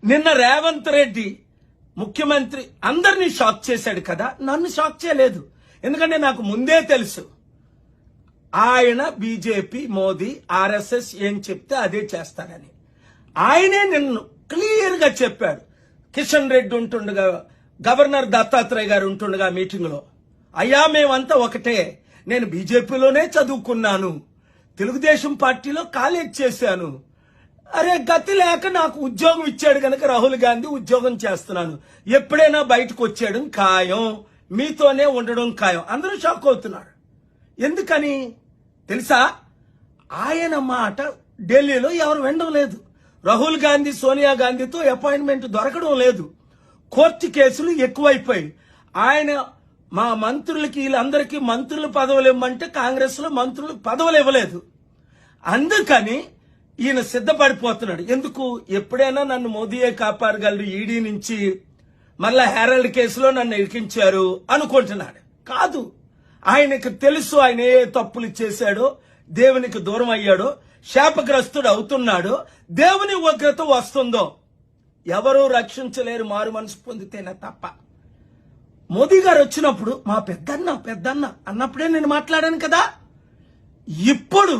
నిన్న రేవంత్ రెడ్డి ముఖ్యమంత్రి అందరినీ షాక్ చేశాడు కదా, నన్ను షాక్ చేయలేదు. ఎందుకంటే నాకు ముందే తెలుసు ఆయన బీజేపీ, మోదీ, ఆర్ఎస్ఎస్ ఏం చెప్తే అదే చేస్తారని. ఆయనే నిన్ను క్లియర్ గా చెప్పాడు. కిషన్ రెడ్డి ఉంటుండగా, గవర్నర్ దత్తాత్రేయ గారు ఉంటుండగా మీటింగ్ లో, అయ్యా మేమంతా ఒకటే, నేను బీజేపీలోనే చదువుకున్నాను, తెలుగుదేశం పార్టీలో కాలేజ్ చేశాను, అరే గతి లేక నాకు ఉద్యోగం ఇచ్చాడు గనక రాహుల్ గాంధీ ఉద్యోగం చేస్తున్నాను, ఎప్పుడైనా బయటకు వచ్చేయడం ఖాయం, మీతోనే ఉండడం ఖాయం. అందరూ షాక్ అవుతున్నారు. ఎందుకని తెలుసా? ఆయన మాట ఢిల్లీలో ఎవరు వినడం లేదు. రాహుల్ గాంధీ, సోనియా గాంధీతో అపాయింట్మెంట్ దొరకడం లేదు. కోర్టు కేసులు ఎక్కువైపోయి ఆయన మా మంత్రులకి, వీళ్ళందరికీ మంత్రుల పదవులు ఇవ్వమంటే కాంగ్రెస్ లో మంత్రులు పదవులు ఇవ్వలేదు. అందుకని ఈయన సిద్ధపడిపోతున్నాడు. ఎందుకు? ఎప్పుడైనా నన్ను మోదీయే కాపాడగలరు, ఈడీ నుంచి మళ్ళా హెరాల్డ్ కేసులో నన్ను ఇరికించారు అనుకుంటున్నాడు. కాదు, ఆయనకు తెలుసు ఆయన ఏ తప్పులు చేశాడో, దేవునికి దూరం అయ్యాడో, శాపగ్రస్తుడు అవుతున్నాడో, దేవుని ఉగ్రత వస్తుందో ఎవరూ రక్షించలేరు మారు మనసు పొందితేనే తప్ప. మోదీ గారు వచ్చినప్పుడు మా పెద్దన్న అన్నప్పుడే నేను మాట్లాడాను కదా. ఇప్పుడు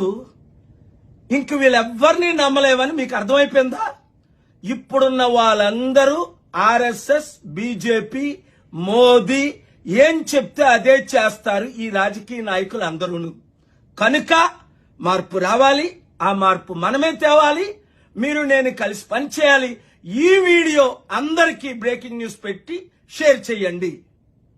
ఇంక వీళ్ళెవ్వరినీ నమ్మలేవని మీకు అర్థమైపోయిందా? ఇప్పుడున్న వాళ్ళందరూ ఆర్ఎస్ఎస్, బీజేపీ, మోదీ ఏం చెప్తే అదే చేస్తారు ఈ రాజకీయ నాయకులు అందరూను. కనుక మార్పు రావాలి, ఆ మార్పు మనమే తేవాలి. మీరు నేను కలిసి పనిచేయాలి. ఈ వీడియో అందరికీ బ్రేకింగ్ న్యూస్ పెట్టి షేర్ చేయండి.